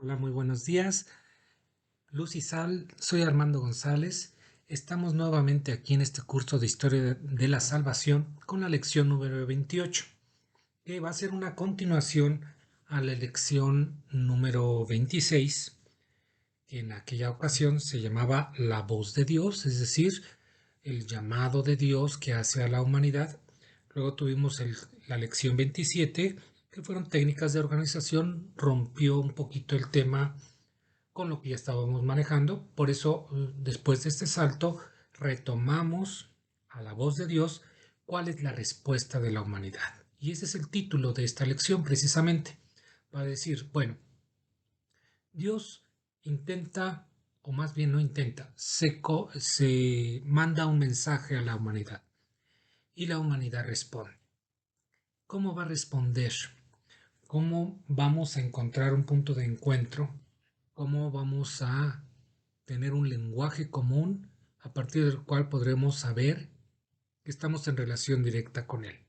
Hola, muy buenos días. Luz y Sal, soy Armando González. Estamos nuevamente aquí en este curso de Historia de la Salvación con la lección número 28, que va a ser una continuación a la lección número 26, que en aquella ocasión se llamaba La voz de Dios, es decir, el llamado de Dios que hace a la humanidad. Luego tuvimos la lección 27, que fueron técnicas de organización, rompió un poquito el tema con lo que ya estábamos manejando. Por eso, después de este salto, retomamos a la voz de Dios cuál es la respuesta de la humanidad. Y ese es el título de esta lección precisamente. Va a decir, bueno, Dios intenta, o más bien no intenta, se manda un mensaje a la humanidad y la humanidad responde. ¿Cómo va a responder? ¿Cómo vamos a encontrar un punto de encuentro? ¿Cómo vamos a tener un lenguaje común a partir del cual podremos saber que estamos en relación directa con Él?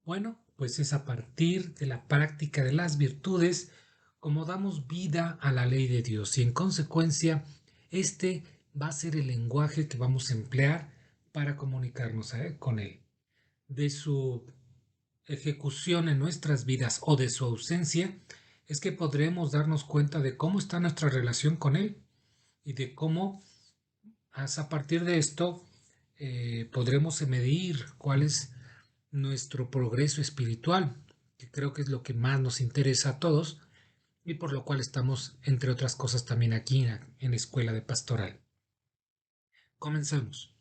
Bueno, pues es a partir de la práctica de las virtudes como damos vida a la ley de Dios y en consecuencia este va a ser el lenguaje que vamos a emplear para comunicarnos con Él. De su ejecución en nuestras vidas o de su ausencia es que podremos darnos cuenta de cómo está nuestra relación con Él y de cómo a partir de esto podremos medir cuál es nuestro progreso espiritual, que creo que es lo que más nos interesa a todos y por lo cual estamos, entre otras cosas, también aquí en la Escuela de Pastoral. Comenzamos.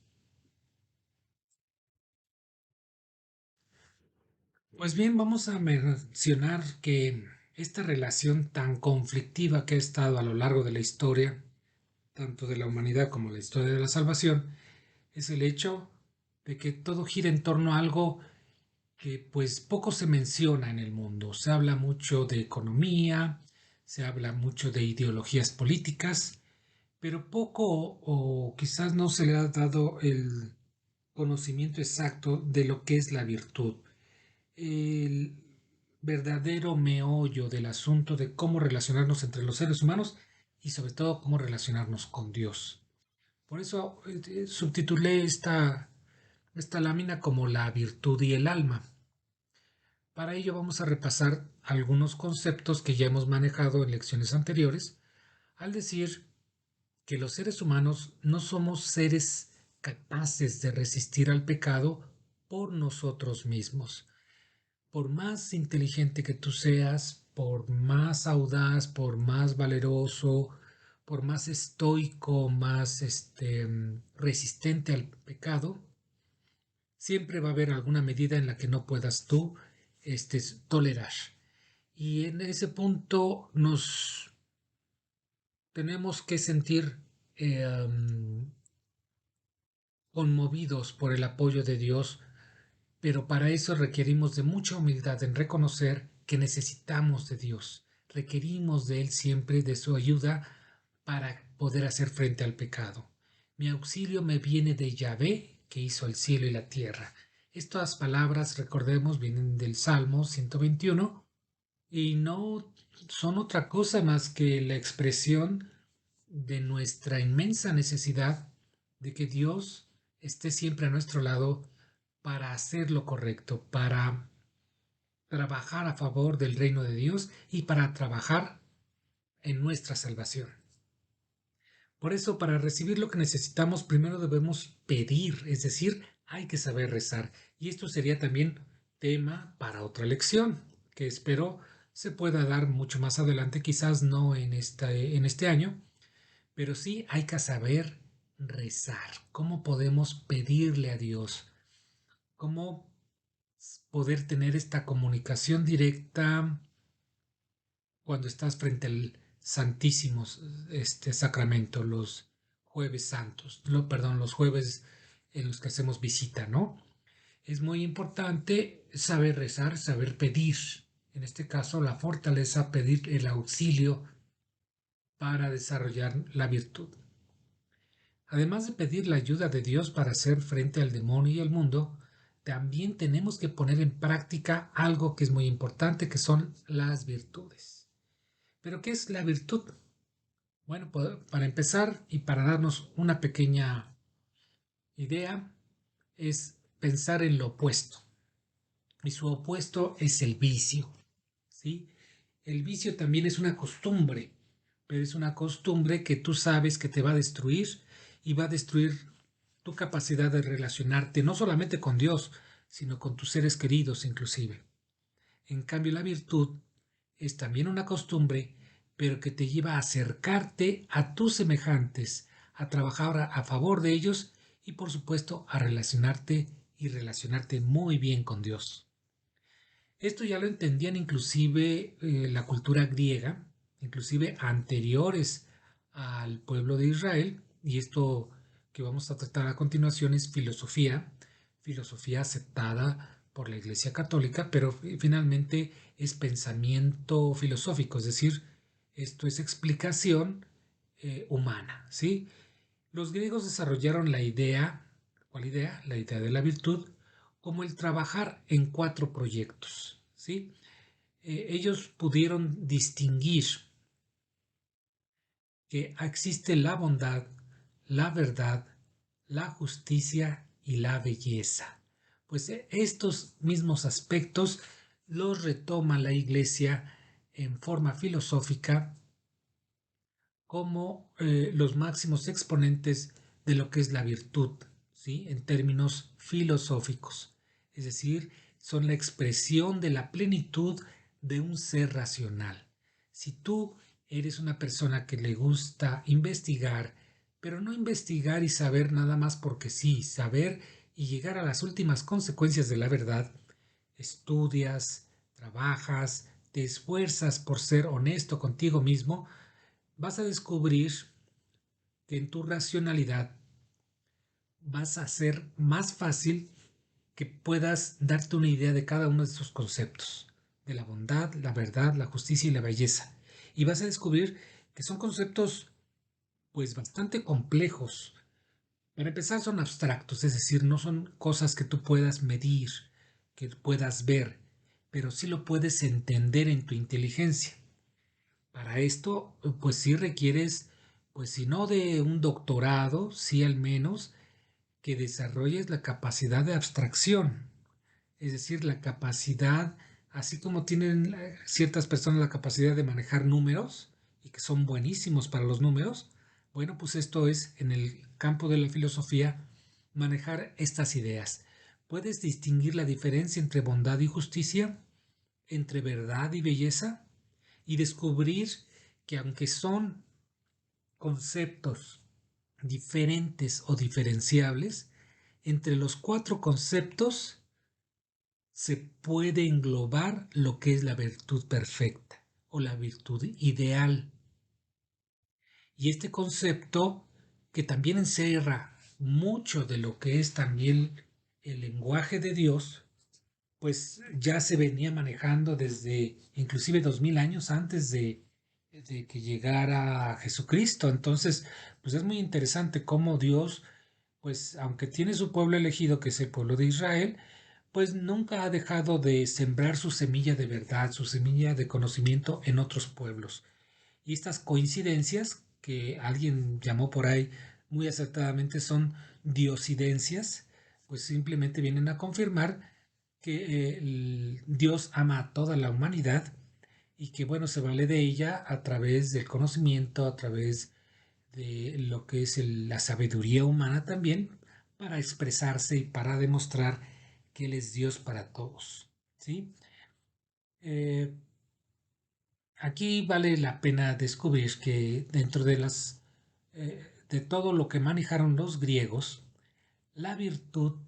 Pues bien, vamos a mencionar que esta relación tan conflictiva que ha estado a lo largo de la historia, tanto de la humanidad como la historia de la salvación, es el hecho de que todo gira en torno a algo que pues poco se menciona en el mundo. Se habla mucho de economía, se habla mucho de ideologías políticas, pero poco o quizás no se le ha dado el conocimiento exacto de lo que es la virtud, el verdadero meollo del asunto de cómo relacionarnos entre los seres humanos y sobre todo cómo relacionarnos con Dios. Por eso subtitulé esta lámina como la virtud y el alma. Para ello vamos a repasar algunos conceptos que ya hemos manejado en lecciones anteriores, al decir que los seres humanos no somos seres capaces de resistir al pecado por nosotros mismos. Por más inteligente que tú seas, por más audaz, por más valeroso, por más estoico, más resistente al pecado, siempre va a haber alguna medida en la que no puedas tú tolerar. Y en ese punto nos tenemos que sentir conmovidos por el apoyo de Dios, pero para eso requerimos de mucha humildad en reconocer que necesitamos de Dios. Requerimos de Él siempre, de su ayuda para poder hacer frente al pecado. Mi auxilio me viene de Yahvé, que hizo el cielo y la tierra. Estas palabras, recordemos, vienen del Salmo 121 y no son otra cosa más que la expresión de nuestra inmensa necesidad de que Dios esté siempre a nuestro lado para hacer lo correcto, para trabajar a favor del reino de Dios y para trabajar en nuestra salvación. Por eso, para recibir lo que necesitamos, primero debemos pedir, es decir, hay que saber rezar. Y esto sería también tema para otra lección, que espero se pueda dar mucho más adelante, quizás no en este año, pero sí hay que saber rezar. ¿Cómo podemos pedirle a Dios? ¿Cómo poder tener esta comunicación directa cuando estás frente al Santísimo Sacramento, los jueves santos, perdón, los jueves en los que hacemos visita, ¿no? Es muy importante saber rezar, saber pedir, en este caso la fortaleza, pedir el auxilio para desarrollar la virtud. Además de pedir la ayuda de Dios para hacer frente al demonio y al mundo, también tenemos que poner en práctica algo que es muy importante, que son las virtudes. Pero ¿qué es la virtud? Bueno, para empezar y para darnos una pequeña idea, es pensar en lo opuesto. Y su opuesto es el vicio, ¿sí? El vicio también es una costumbre, pero es una costumbre que tú sabes que te va a destruir y va a destruir tu capacidad de relacionarte no solamente con Dios, sino con tus seres queridos inclusive. En cambio, la virtud es también una costumbre, pero que te lleva a acercarte a tus semejantes, a trabajar a favor de ellos y por supuesto a relacionarte y relacionarte muy bien con Dios. Esto ya lo entendían inclusive la cultura griega, inclusive anteriores al pueblo de Israel, y esto que vamos a tratar a continuación es filosofía, filosofía aceptada por la Iglesia Católica, pero finalmente es pensamiento filosófico, es decir, esto es explicación humana, ¿sí? Los griegos desarrollaron la idea, ¿cuál idea? La idea de la virtud, como el trabajar en cuatro proyectos, ¿sí? Ellos pudieron distinguir que existe la bondad, la verdad, la justicia y la belleza. Pues estos mismos aspectos los retoma la Iglesia en forma filosófica como los máximos exponentes de lo que es la virtud, ¿sí? En términos filosóficos. Es decir, son la expresión de la plenitud de un ser racional. Si tú eres una persona que le gusta investigar, pero no investigar y saber nada más porque sí, saber y llegar a las últimas consecuencias de la verdad, estudias, trabajas, te esfuerzas por ser honesto contigo mismo, vas a descubrir que en tu racionalidad vas a ser más fácil que puedas darte una idea de cada uno de esos conceptos, de la bondad, la verdad, la justicia y la belleza. Y vas a descubrir que son conceptos pues bastante complejos. Para empezar son abstractos, es decir, no son cosas que tú puedas medir, que puedas ver, pero sí lo puedes entender en tu inteligencia. Para esto, pues sí requieres, pues si no de un doctorado, sí al menos que desarrolles la capacidad de abstracción, es decir, la capacidad, así como tienen ciertas personas la capacidad de manejar números y que son buenísimos para los números, bueno, pues esto es en el campo de la filosofía manejar estas ideas. ¿Puedes distinguir la diferencia entre bondad y justicia, entre verdad y belleza? Y descubrir que aunque son conceptos diferentes o diferenciables, entre los cuatro conceptos se puede englobar lo que es la virtud perfecta o la virtud ideal. Y este concepto, que también encierra mucho de lo que es también el lenguaje de Dios, pues ya se venía manejando desde inclusive 2000 años antes de que llegara Jesucristo. Entonces, pues es muy interesante cómo Dios, pues aunque tiene su pueblo elegido, que es el pueblo de Israel, pues nunca ha dejado de sembrar su semilla de verdad, su semilla de conocimiento en otros pueblos. Y estas coincidencias, que alguien llamó por ahí muy acertadamente, son diosidencias, pues simplemente vienen a confirmar que Dios ama a toda la humanidad y que bueno, se vale de ella a través del conocimiento, a través de lo que es la sabiduría humana también, para expresarse y para demostrar que Él es Dios para todos. ¿Sí? Eh, Aquí vale la pena descubrir que dentro de todo lo que manejaron los griegos, la virtud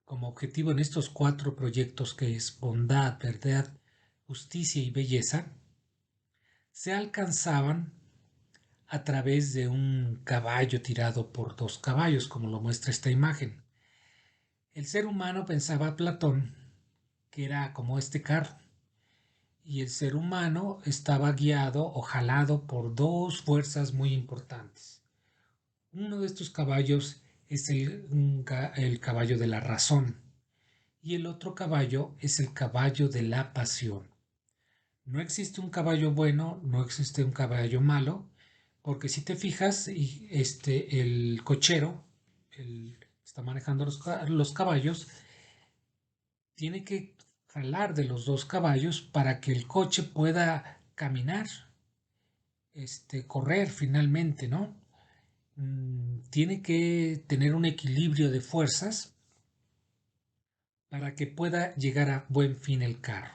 como objetivo en estos cuatro proyectos, que es bondad, verdad, justicia y belleza, se alcanzaban a través de un caballo tirado por dos caballos, como lo muestra esta imagen. El ser humano, pensaba Platón, que era como este carro, y el ser humano estaba guiado o jalado por dos fuerzas muy importantes. Uno de estos caballos es el caballo de la razón y el otro caballo es el caballo de la pasión. No existe un caballo bueno, no existe un caballo malo, porque si te fijas, el cochero, el que está manejando los caballos, tiene que jalar de los dos caballos para que el coche pueda caminar, correr finalmente, ¿no? Tiene que tener un equilibrio de fuerzas para que pueda llegar a buen fin el carro.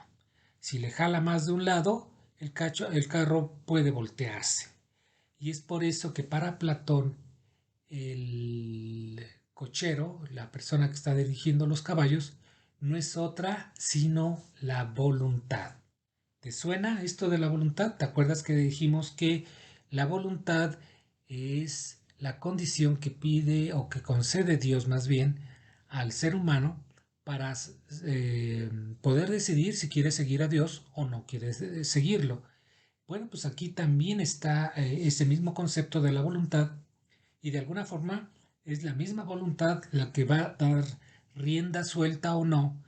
Si le jala más de un lado, el carro puede voltearse. Y es por eso que para Platón, el cochero, la persona que está dirigiendo los caballos, no es otra sino la voluntad. ¿Te suena esto de la voluntad? ¿Te acuerdas que dijimos que la voluntad es la condición que pide o que concede Dios más bien al ser humano para poder decidir si quiere seguir a Dios o no quiere seguirlo? Bueno, pues aquí también está ese mismo concepto de la voluntad y de alguna forma es la misma voluntad la que va a dar rienda suelta o no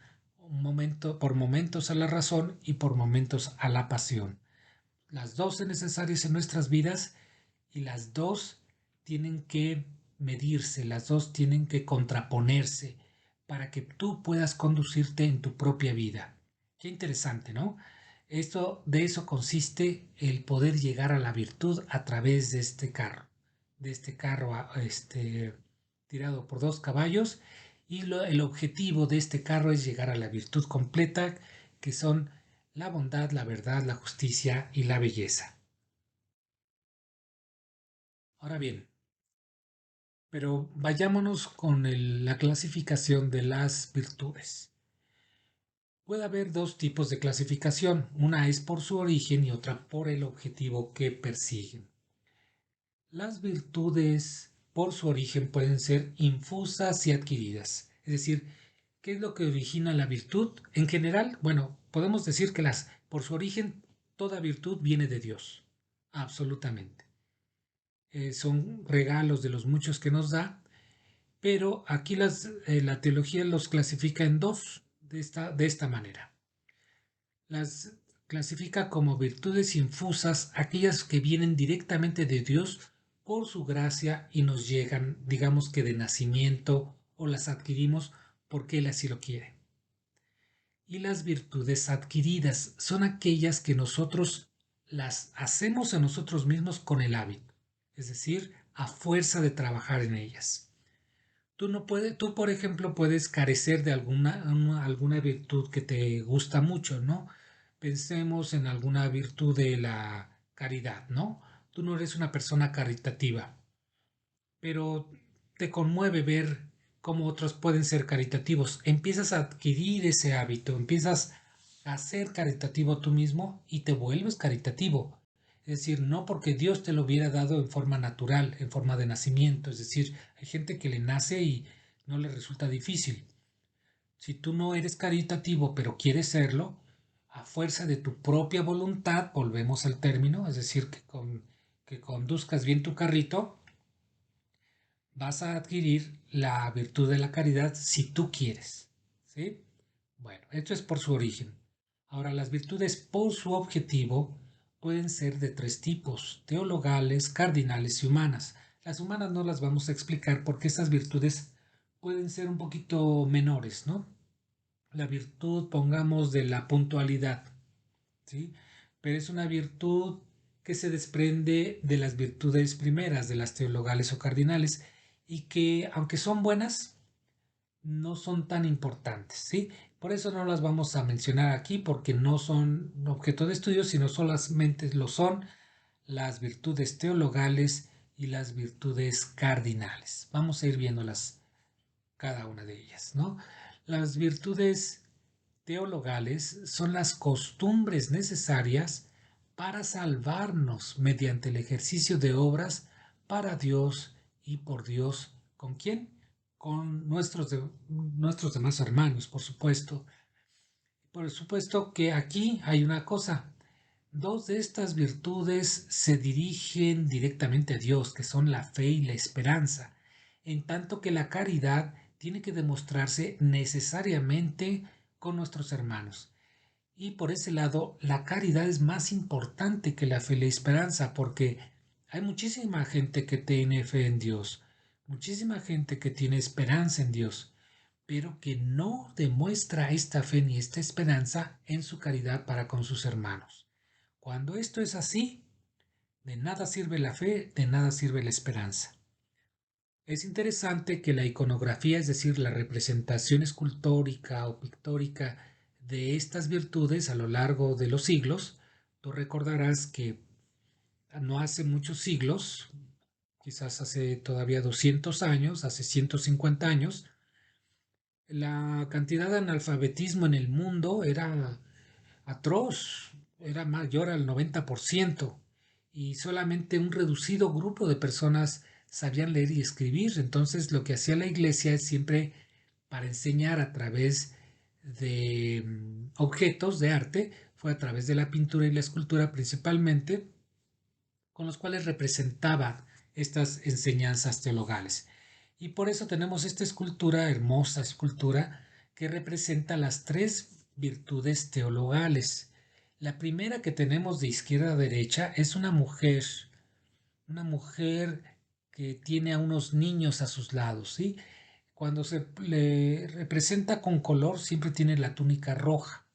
por momentos a la razón y por momentos a la pasión. Las dos son necesarias en nuestras vidas y las dos tienen que medirse, las dos tienen que contraponerse para que tú puedas conducirte en tu propia vida. Qué interesante, ¿no? De eso consiste el poder llegar a la virtud a través de este carro, tirado por dos caballos, y el objetivo de este carro es llegar a la virtud completa, que son la bondad, la verdad, la justicia y la belleza. Ahora bien, pero vayámonos con la clasificación de las virtudes. Puede haber dos tipos de clasificación, una es por su origen y otra por el objetivo que persiguen. Las virtudes por su origen pueden ser infusas y adquiridas, es decir, ¿qué es lo que origina la virtud? En general, bueno, podemos decir que por su origen, toda virtud viene de Dios, absolutamente. Son regalos de los muchos que nos da, pero aquí la teología los clasifica en dos, de esta manera. Las clasifica como virtudes infusas aquellas que vienen directamente de Dios por su gracia y nos llegan, digamos que de nacimiento, o las adquirimos porque Él así lo quiere. Y las virtudes adquiridas son aquellas que nosotros las hacemos en nosotros mismos con el hábito, es decir, a fuerza de trabajar en ellas. Tú, por ejemplo, puedes carecer de alguna virtud que te gusta mucho, ¿no? Pensemos en alguna virtud de la caridad, ¿no? Tú no eres una persona caritativa, pero te conmueve ver cómo otros pueden ser caritativos. Empiezas a adquirir ese hábito, empiezas a ser caritativo tú mismo y te vuelves caritativo. Es decir, no porque Dios te lo hubiera dado en forma natural, en forma de nacimiento. Es decir, hay gente que le nace y no le resulta difícil. Si tú no eres caritativo, pero quieres serlo, a fuerza de tu propia voluntad, volvemos al término, es decir, que conduzcas bien tu carrito, vas a adquirir la virtud de la caridad si tú quieres. ¿Sí? Bueno, esto es por su origen. Ahora, las virtudes por su objetivo pueden ser de tres tipos: teologales, cardinales y humanas. Las humanas no las vamos a explicar porque estas virtudes pueden ser un poquito menores, ¿no? La virtud, pongamos, de la puntualidad, ¿sí? Pero es una virtud que se desprende de las virtudes primeras, de las teologales o cardinales, y que, aunque son buenas, no son tan importantes, ¿sí? Por eso no las vamos a mencionar aquí, porque no son objeto de estudio, sino solamente lo son las virtudes teologales y las virtudes cardinales. Vamos a ir viéndolas cada una de ellas, ¿no? Las virtudes teologales son las costumbres necesarias para salvarnos mediante el ejercicio de obras para Dios y por Dios. ¿Con quién? Con nuestros demás hermanos, por supuesto. Por supuesto que aquí hay una cosa. Dos de estas virtudes se dirigen directamente a Dios, que son la fe y la esperanza, en tanto que la caridad tiene que demostrarse necesariamente con nuestros hermanos. Y por ese lado, la caridad es más importante que la fe y la esperanza, porque hay muchísima gente que tiene fe en Dios, muchísima gente que tiene esperanza en Dios, pero que no demuestra esta fe ni esta esperanza en su caridad para con sus hermanos. Cuando esto es así, de nada sirve la fe, de nada sirve la esperanza. Es interesante que la iconografía, es decir, la representación escultórica o pictórica de estas virtudes a lo largo de los siglos, tú recordarás que no hace muchos siglos, quizás hace todavía 200 años, hace 150 años, la cantidad de analfabetismo en el mundo era atroz, era mayor al 90% y solamente un reducido grupo de personas sabían leer y escribir. Entonces lo que hacía la iglesia es siempre para enseñar a través de objetos de arte, fue a través de la pintura y la escultura principalmente, con los cuales representaba estas enseñanzas teologales. Y por eso tenemos esta escultura, hermosa escultura, que representa las tres virtudes teologales. La primera que tenemos de izquierda a derecha es una mujer que tiene a unos niños a sus lados, ¿sí? Cuando se le representa con color, siempre tiene la túnica roja,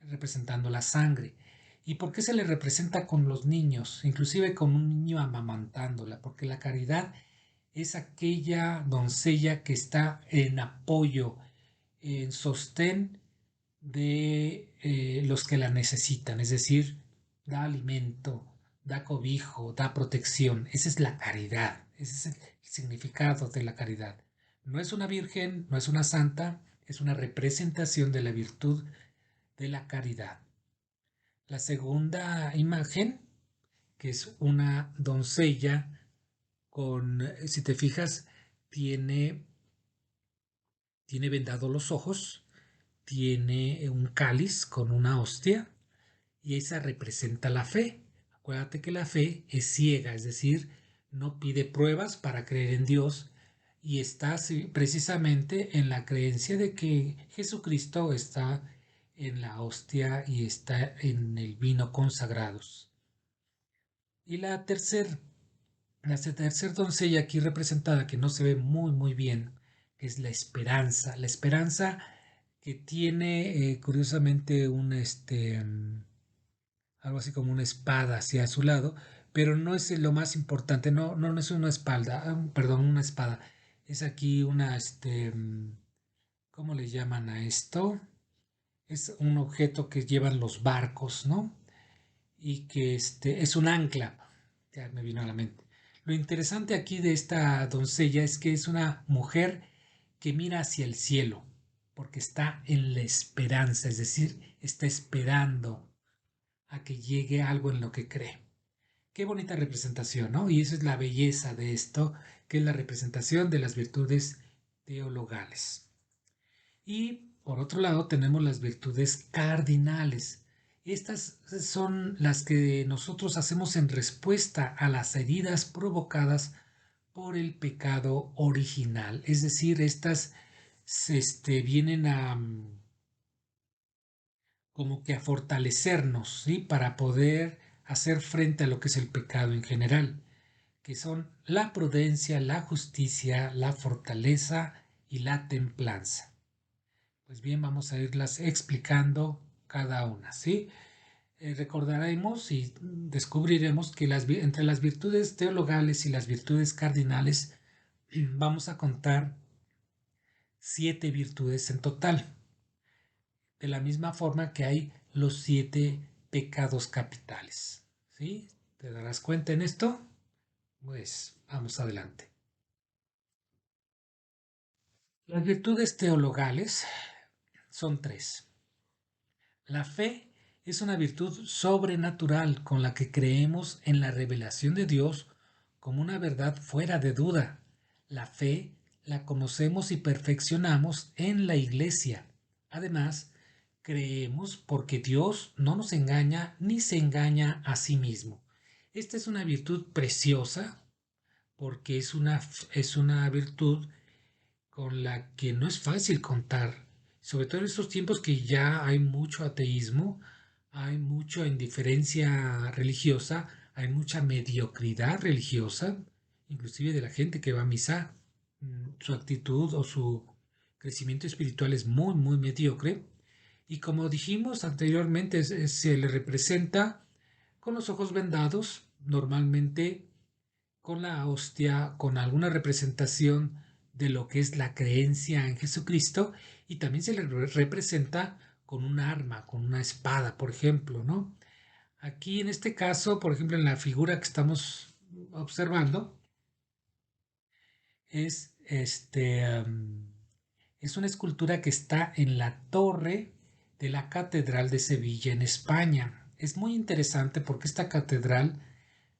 representando la sangre. ¿Y por qué se le representa con los niños, inclusive con un niño amamantándola? Porque la caridad es aquella doncella que está en apoyo, en sostén de los que la necesitan, es decir, da alimento, da cobijo, da protección. Esa es la caridad, ese es el significado de la caridad. No es una virgen, no es una santa, es una representación de la virtud de la caridad. La segunda imagen, que es una doncella con, si te fijas, tiene, tiene vendados los ojos, tiene un cáliz con una hostia y esa representa la fe. Acuérdate que la fe es ciega, es decir, no pide pruebas para creer en Dios y está precisamente en la creencia de que Jesucristo está en la hostia y está en el vino consagrados. Y la tercer doncella aquí representada, que no se ve muy bien, que es la esperanza que tiene curiosamente algo así como una espada hacia su lado, pero no es lo más importante, no es una espalda, perdón, una espada, es aquí ¿cómo le llaman a esto? Es un objeto que llevan los barcos, ¿no? Y que es un ancla, ya me vino a la mente. Lo interesante aquí de esta doncella es que es una mujer que mira hacia el cielo, porque está en la esperanza, es decir, está esperando a que llegue algo en lo que cree. Qué bonita representación, ¿no? Y esa es la belleza de esto, que es la representación de las virtudes teologales. Y por otro lado tenemos las virtudes cardinales. Estas son las que nosotros hacemos en respuesta a las heridas provocadas por el pecado original. Es decir, estas vienen a como que a fortalecernos, ¿sí? Para poder hacer frente a lo que es el pecado en general, que son la prudencia, la justicia, la fortaleza y la templanza. Pues bien, vamos a irlas explicando cada una, ¿sí? Recordaremos y descubriremos que entre las virtudes teologales y las virtudes cardinales vamos a contar 7 virtudes en total, de la misma forma que hay los 7 pecados capitales, ¿sí? ¿Te darás cuenta en esto? Pues vamos adelante. Las virtudes teologales son 3. La fe es una virtud sobrenatural con la que creemos en la revelación de Dios como una verdad fuera de duda. La fe la conocemos y perfeccionamos en la Iglesia. Además, creemos porque Dios no nos engaña ni se engaña a sí mismo. Esta es una virtud preciosa porque es una virtud con la que no es fácil contar. sobre todo en estos tiempos que ya hay mucho ateísmo, hay mucha indiferencia religiosa, hay mucha mediocridad religiosa, inclusive de la gente que va a misa, su actitud o su crecimiento espiritual es muy, muy mediocre. Y como dijimos anteriormente, se le representa con los ojos vendados, normalmente con la hostia, con alguna representación de lo que es la creencia en Jesucristo, y también se le representa con un arma, con una espada, por ejemplo, ¿no? Aquí en este caso, por ejemplo, en la figura que estamos observando, es es una escultura que está en la torre de la Catedral de Sevilla en España. Es muy interesante porque esta catedral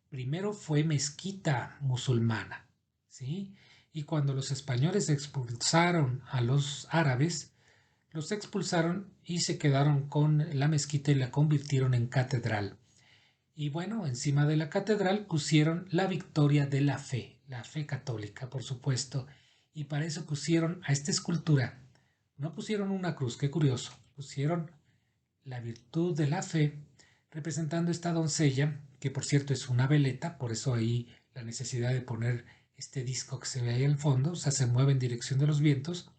primero fue mezquita musulmana, ¿sí? Y cuando los españoles expulsaron a los árabes, los expulsaron y se quedaron con la mezquita y la convirtieron en catedral. Y bueno, encima de la catedral pusieron la victoria de la fe católica, por supuesto. Y para eso pusieron a esta escultura. No pusieron una cruz, qué curioso. Pusieron la virtud de la fe, representando esta doncella, que por cierto es una veleta, por eso ahí la necesidad de poner este disco que se ve ahí al fondo, o sea, se mueve en dirección de los vientos,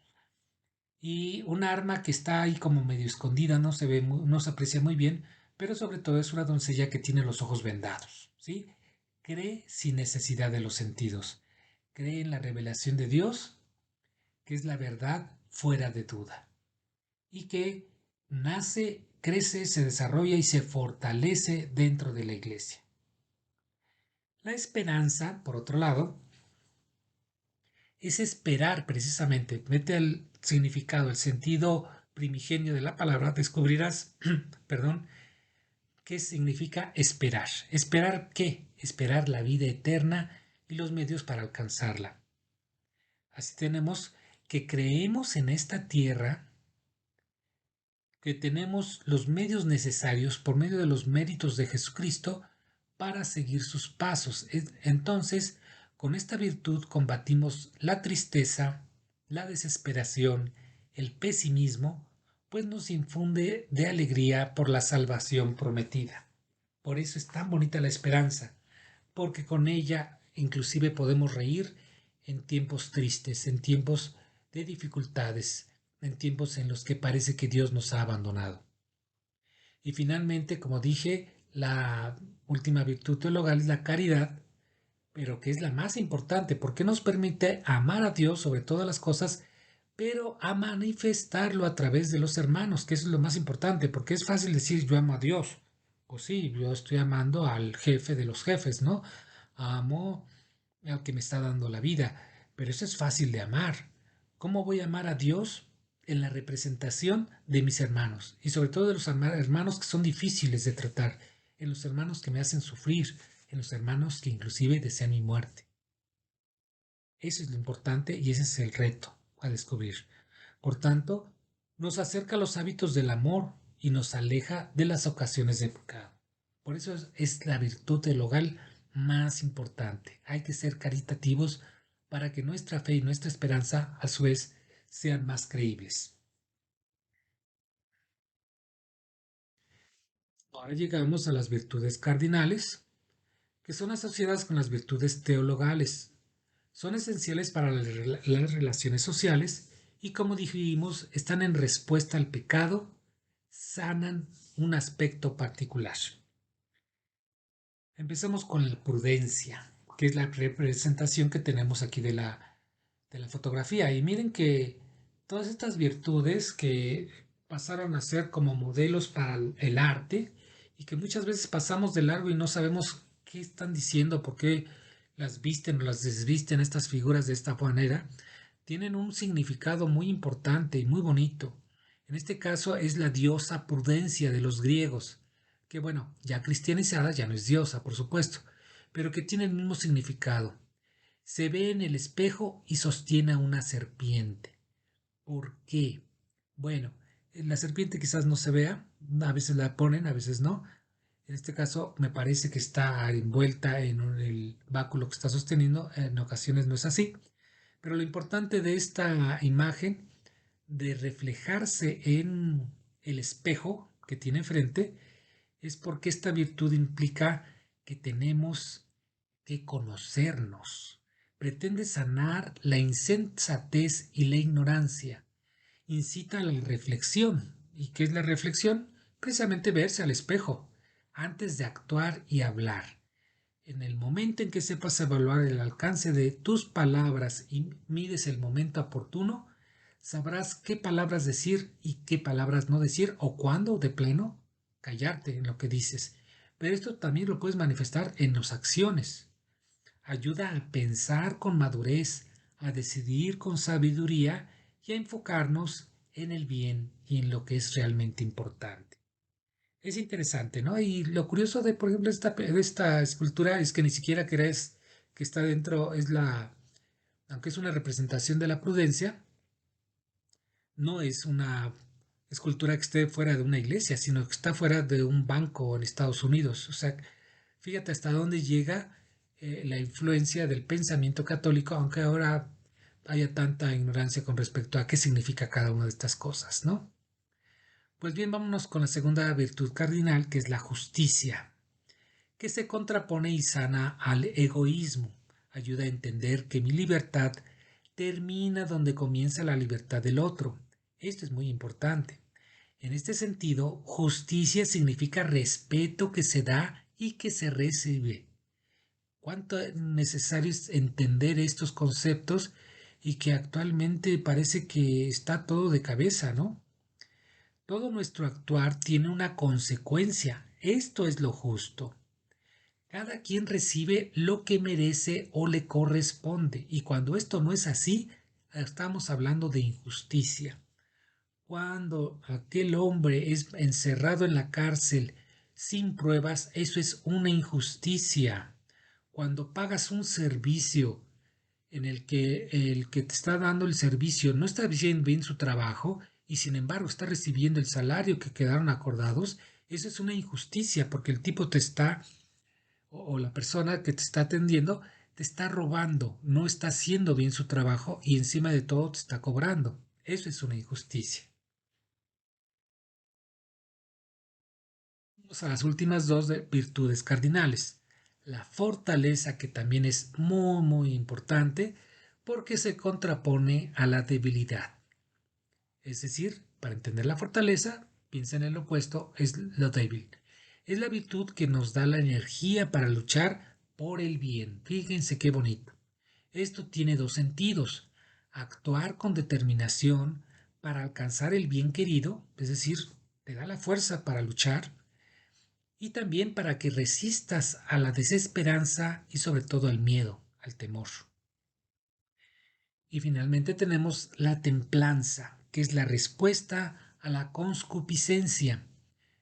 y un arma que está ahí como medio escondida, no se ve, no se aprecia muy bien, pero sobre todo es una doncella que tiene los ojos vendados, ¿sí? Cree sin necesidad de los sentidos, cree en la revelación de Dios, que es la verdad fuera de duda, y que nace, crece, se desarrolla y se fortalece dentro de la iglesia. La esperanza, por otro lado, es esperar precisamente, vete al significado, el sentido primigenio de la palabra, descubrirás, perdón, qué significa esperar. ¿Esperar qué? Esperar la vida eterna y los medios para alcanzarla. Así tenemos que creemos en esta tierra, que tenemos los medios necesarios por medio de los méritos de Jesucristo para seguir sus pasos. Entonces, con esta virtud combatimos la tristeza, la desesperación, el pesimismo, pues nos infunde de alegría por la salvación prometida. Por eso es tan bonita la esperanza, porque con ella inclusive podemos reír en tiempos tristes, en tiempos de dificultades, en tiempos en los que parece que Dios nos ha abandonado. Y finalmente, como dije, la última virtud teologal es la caridad, pero que es la más importante porque nos permite amar a Dios sobre todas las cosas, pero a manifestarlo a través de los hermanos, que eso es lo más importante, porque es fácil decir yo amo a Dios. Pues sí, yo estoy amando al jefe de los jefes, ¿no? Amo al que me está dando la vida, pero eso es fácil de amar. ¿Cómo voy a amar a Dios? En la representación de mis hermanos, y sobre todo de los hermanos que son difíciles de tratar, en los hermanos que me hacen sufrir, en los hermanos que inclusive desean mi muerte. Eso es lo importante y ese es el reto a descubrir. Por tanto, nos acerca a los hábitos del amor y nos aleja de las ocasiones de pecado. Por eso es la virtud del hogar más importante. Hay que ser caritativos para que nuestra fe y nuestra esperanza, a su vez, sean más creíbles. Ahora llegamos a las virtudes cardinales, que son asociadas con las virtudes teologales. Son esenciales para las relaciones sociales y, como dijimos, están en respuesta al pecado, sanan un aspecto particular. Empezamos con la prudencia, que es la representación que tenemos aquí de la fotografía. Y miren que todas estas virtudes que pasaron a ser como modelos para el arte y que muchas veces pasamos de largo y no sabemos qué están diciendo, por qué las visten o las desvisten estas figuras de esta manera, tienen un significado muy importante y muy bonito. En este caso es la diosa Prudencia de los griegos, que bueno, ya cristianizada, ya no es diosa, por supuesto, pero que tiene el mismo significado. Se ve en el espejo y sostiene a una serpiente. ¿Por qué? Bueno, la serpiente quizás no se vea, a veces la ponen, a veces no. En este caso me parece que está envuelta en el báculo que está sosteniendo, en ocasiones no es así. Pero lo importante de esta imagen de reflejarse en el espejo que tiene enfrente, es porque esta virtud implica que tenemos que conocernos. Pretende sanar la insensatez y la ignorancia. Incita a la reflexión. ¿Y qué es la reflexión? Precisamente verse al espejo antes de actuar y hablar. En el momento en que sepas evaluar el alcance de tus palabras y mides el momento oportuno, sabrás qué palabras decir y qué palabras no decir, o cuándo, de pleno, callarte en lo que dices. Pero esto también lo puedes manifestar en las acciones. Ayuda a pensar con madurez, a decidir con sabiduría y a enfocarnos en el bien y en lo que es realmente importante. Es interesante, ¿no? Y lo curioso de, por ejemplo, de esta escultura es que ni siquiera crees que está dentro, aunque es una representación de la prudencia, no es una escultura que esté fuera de una iglesia, sino que está fuera de un banco en Estados Unidos. O sea, fíjate hasta dónde llega la influencia del pensamiento católico, aunque ahora haya tanta ignorancia con respecto a qué significa cada una de estas cosas, ¿no? Pues bien, vámonos con la segunda virtud cardinal, que es la justicia, que se contrapone y sana al egoísmo. Ayuda a entender que mi libertad termina donde comienza la libertad del otro. Esto es muy importante. En este sentido, justicia significa respeto que se da y que se recibe. Cuánto es necesario es entender estos conceptos y que actualmente parece que está todo de cabeza, ¿no? Todo nuestro actuar tiene una consecuencia. Esto es lo justo. Cada quien recibe lo que merece o le corresponde, y cuando esto no es así, estamos hablando de injusticia. Cuando aquel hombre es encerrado en la cárcel sin pruebas, eso es una injusticia. Cuando pagas un servicio en el que el que te está dando el servicio no está haciendo bien su trabajo y sin embargo está recibiendo el salario que quedaron acordados, eso es una injusticia porque el tipo te está o la persona que te está atendiendo te está robando, no está haciendo bien su trabajo y encima de todo te está cobrando. Eso es una injusticia. Vamos a las últimas dos virtudes cardinales. La fortaleza, que también es muy importante porque se contrapone a la debilidad. Es decir, para entender la fortaleza, piensa en el opuesto, es lo débil. Es la virtud que nos da la energía para luchar por el bien. Fíjense qué bonito. Esto tiene dos sentidos. Actuar con determinación para alcanzar el bien querido, es decir, te da la fuerza para luchar, y también para que resistas a la desesperanza y sobre todo al miedo, al temor. Y finalmente tenemos la templanza, que es la respuesta a la concupiscencia.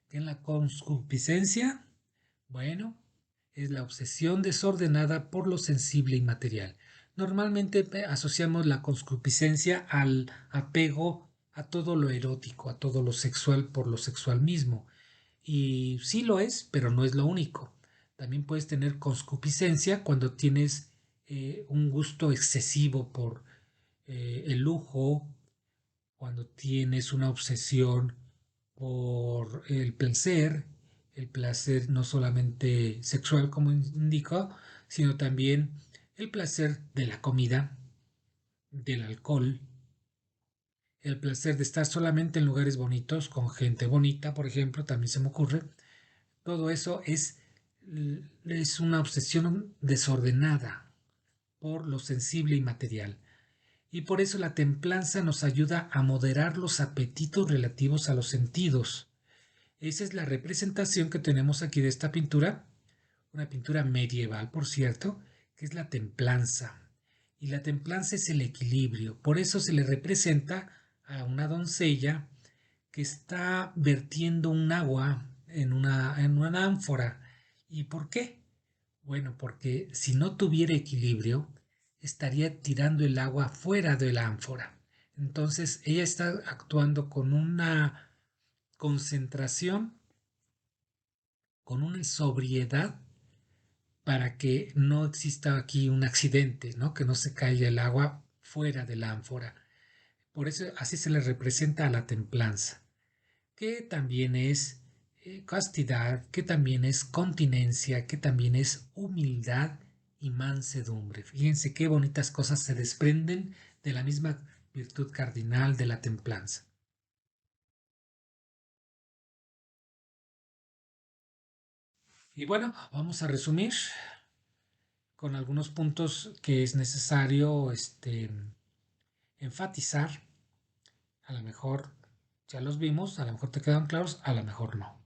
¿Qué es la concupiscencia? Bueno, es la obsesión desordenada por lo sensible y material. Normalmente asociamos la concupiscencia al apego a todo lo erótico, a todo lo sexual por lo sexual mismo. Y sí lo es, pero no es lo único. También puedes tener concupiscencia cuando tienes un gusto excesivo por el lujo, cuando tienes una obsesión por el placer no solamente sexual como indico, sino también el placer de la comida, del alcohol, el placer de estar solamente en lugares bonitos, con gente bonita, por ejemplo, también se me ocurre. Todo eso es una obsesión desordenada por lo sensible y material. Y por eso la templanza nos ayuda a moderar los apetitos relativos a los sentidos. Esa es la representación que tenemos aquí de esta pintura, una pintura medieval, por cierto, que es la templanza. Y la templanza es el equilibrio. Por eso se le representa a una doncella que está vertiendo un agua en una ánfora. ¿Y por qué? Bueno, porque si no tuviera equilibrio, estaría tirando el agua fuera de la ánfora. Entonces ella está actuando con una concentración, con una sobriedad para que no exista aquí un accidente, ¿no? Que no se caiga el agua fuera de la ánfora. Por eso así se le representa a la templanza, que también es castidad, que también es continencia, que también es humildad y mansedumbre. Fíjense qué bonitas cosas se desprenden de la misma virtud cardinal de la templanza. Y bueno, vamos a resumir con algunos puntos que es necesario enfatizar. A lo mejor ya los vimos, a lo mejor te quedan claros, a lo mejor no.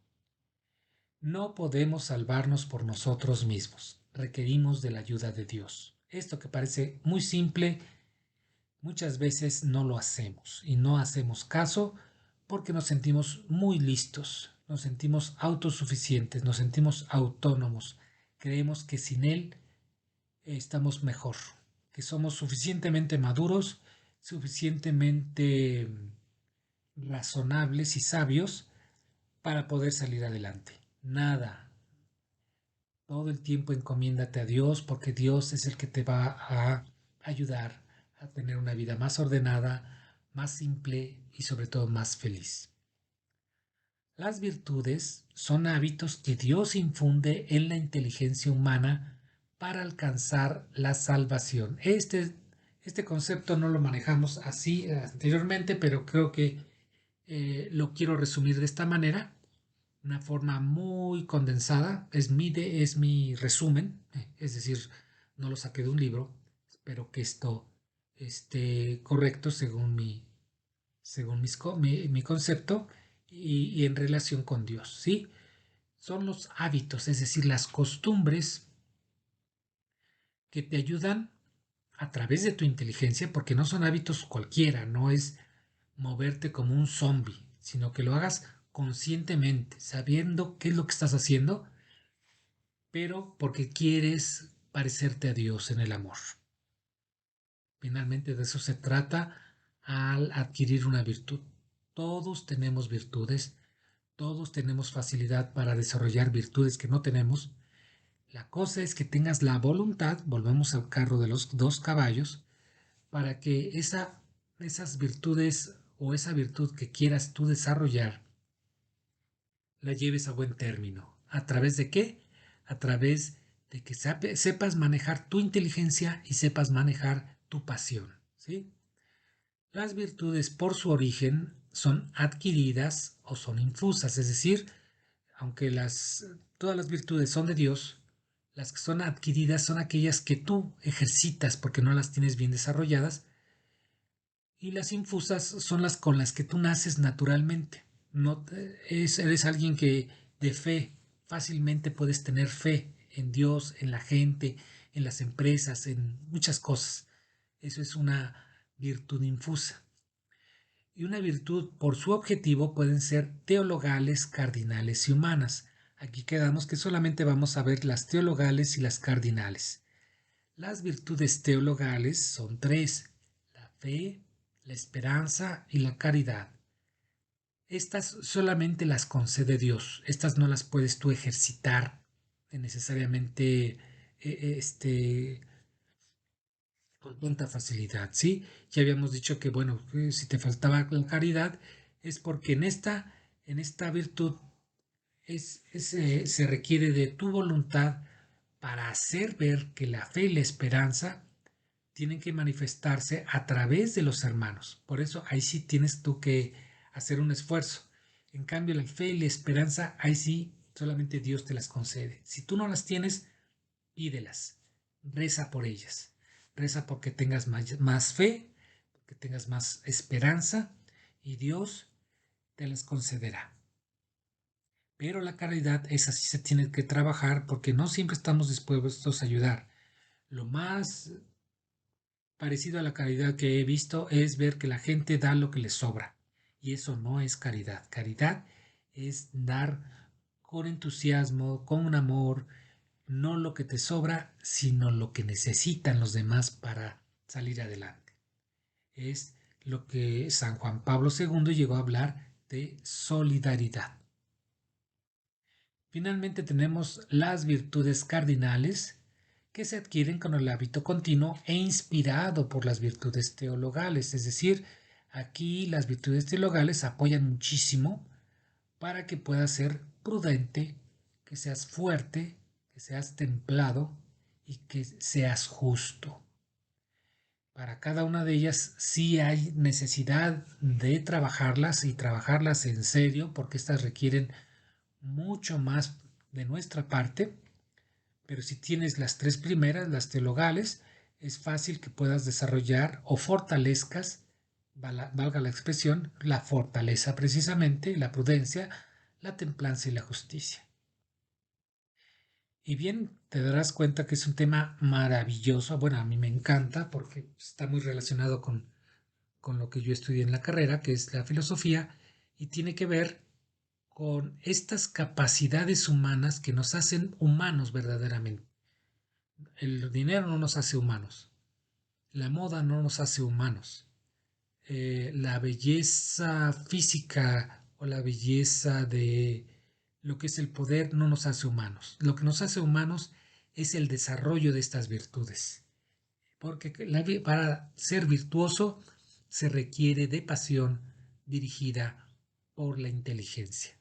No podemos salvarnos por nosotros mismos. Requerimos de la ayuda de Dios. Esto que parece muy simple, muchas veces no lo hacemos y no hacemos caso porque nos sentimos muy listos, nos sentimos autosuficientes, nos sentimos autónomos. Creemos que sin Él estamos mejor, que somos suficientemente maduros, suficientemente razonables y sabios para poder salir adelante. Nada. Todo el tiempo encomiéndate a Dios porque Dios es el que te va a ayudar a tener una vida más ordenada, más simple y sobre todo más feliz. Las virtudes son hábitos que Dios infunde en la inteligencia humana para alcanzar la salvación. Este concepto no lo manejamos así anteriormente, pero creo que lo quiero resumir de esta manera, una forma muy condensada. Es mi resumen, es decir, no lo saqué de un libro. Espero que esto esté correcto según mi concepto y en relación con Dios, ¿sí? Son los hábitos, es decir, las costumbres que te ayudan a través de tu inteligencia, porque no son hábitos cualquiera, no es moverte como un zombie, sino que lo hagas conscientemente, sabiendo qué es lo que estás haciendo, pero porque quieres parecerte a Dios en el amor. Finalmente de eso se trata al adquirir una virtud. Todos tenemos virtudes, todos tenemos facilidad para desarrollar virtudes que no tenemos. La cosa es que tengas la voluntad, volvemos al carro de los dos caballos, para que esas virtudes o esa virtud que quieras tú desarrollar la lleves a buen término. ¿A través de qué? A través de que sepas manejar tu inteligencia y sepas manejar tu pasión, ¿sí? Las virtudes por su origen son adquiridas o son infusas, es decir, aunque todas las virtudes son de Dios, las que son adquiridas son aquellas que tú ejercitas porque no las tienes bien desarrolladas, y las infusas son las con las que tú naces naturalmente. No eres alguien que de fe fácilmente puedes tener fe en Dios, en la gente, en las empresas, en muchas cosas. Eso es una virtud infusa. Y una virtud por su objetivo pueden ser teologales, cardinales y humanas. Aquí quedamos que solamente vamos a ver las teologales y las cardinales. Las virtudes teologales son tres: la fe, la esperanza y la caridad. Estas solamente las concede Dios. Estas no las puedes tú ejercitar necesariamente con tanta facilidad, ¿sí? Ya habíamos dicho que, bueno, si te faltaba la caridad es porque en esta virtud se requiere de tu voluntad para hacer ver que la fe y la esperanza tienen que manifestarse a través de los hermanos. Por eso ahí sí tienes tú que hacer un esfuerzo. En cambio, la fe y la esperanza, ahí sí solamente Dios te las concede. Si tú no las tienes, pídelas. Reza por ellas. Reza porque tengas más fe, porque tengas más esperanza y Dios te las concederá. Pero la caridad, esa sí se tiene que trabajar porque no siempre estamos dispuestos a ayudar. Lo más parecido a la caridad que he visto es ver que la gente da lo que le sobra. Y eso no es caridad. Caridad es dar con entusiasmo, con amor, no lo que te sobra, sino lo que necesitan los demás para salir adelante. Es lo que San Juan Pablo II llegó a hablar de solidaridad. Finalmente tenemos las virtudes cardinales, que se adquieren con el hábito continuo e inspirado por las virtudes teologales, es decir, Aquí las virtudes teologales apoyan muchísimo para que puedas ser prudente, que seas fuerte, que seas templado y que seas justo. Para cada una de ellas sí hay necesidad de trabajarlas y trabajarlas en serio porque estas requieren mucho más de nuestra parte, pero si tienes las tres primeras, las teologales, es fácil que puedas desarrollar o fortalezcas, valga la expresión, la fortaleza precisamente, la prudencia, la templanza y la justicia. Y bien, te darás cuenta que es un tema maravilloso. Bueno, a mí me encanta porque está muy relacionado con lo que yo estudié en la carrera, que es la filosofía, y tiene que ver con estas capacidades humanas que nos hacen humanos verdaderamente. El dinero no nos hace humanos, la moda no nos hace humanos, la belleza física o la belleza de lo que es el poder no nos hace humanos. Lo que nos hace humanos es el desarrollo de estas virtudes. Porque para ser virtuoso se requiere de pasión dirigida por la inteligencia.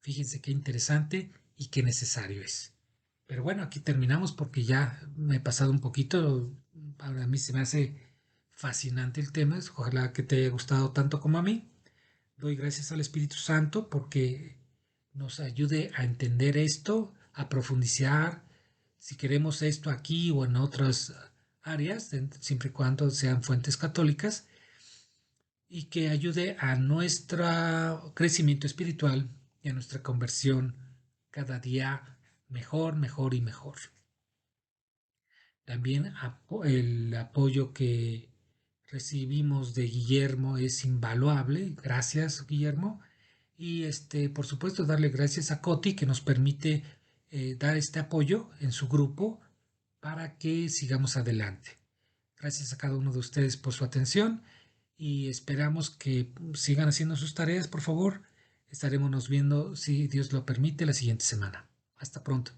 Fíjense qué interesante y qué necesario es. Pero bueno, aquí terminamos porque ya me he pasado un poquito. Para mí se me hace fascinante el tema. Ojalá que te haya gustado tanto como a mí. Doy gracias al Espíritu Santo porque nos ayude a entender esto, a profundizar, si queremos esto aquí o en otras áreas, siempre y cuando sean fuentes católicas, y que ayude a nuestro crecimiento espiritual y a nuestra conversión cada día mejor, mejor y mejor. También el apoyo que recibimos de Guillermo es invaluable. Gracias, Guillermo. Y por supuesto, darle gracias a Coti que nos permite dar este apoyo en su grupo para que sigamos adelante. Gracias a cada uno de ustedes por su atención y esperamos que sigan haciendo sus tareas, por favor. Estaremos nos viendo, si Dios lo permite, la siguiente semana. Hasta pronto.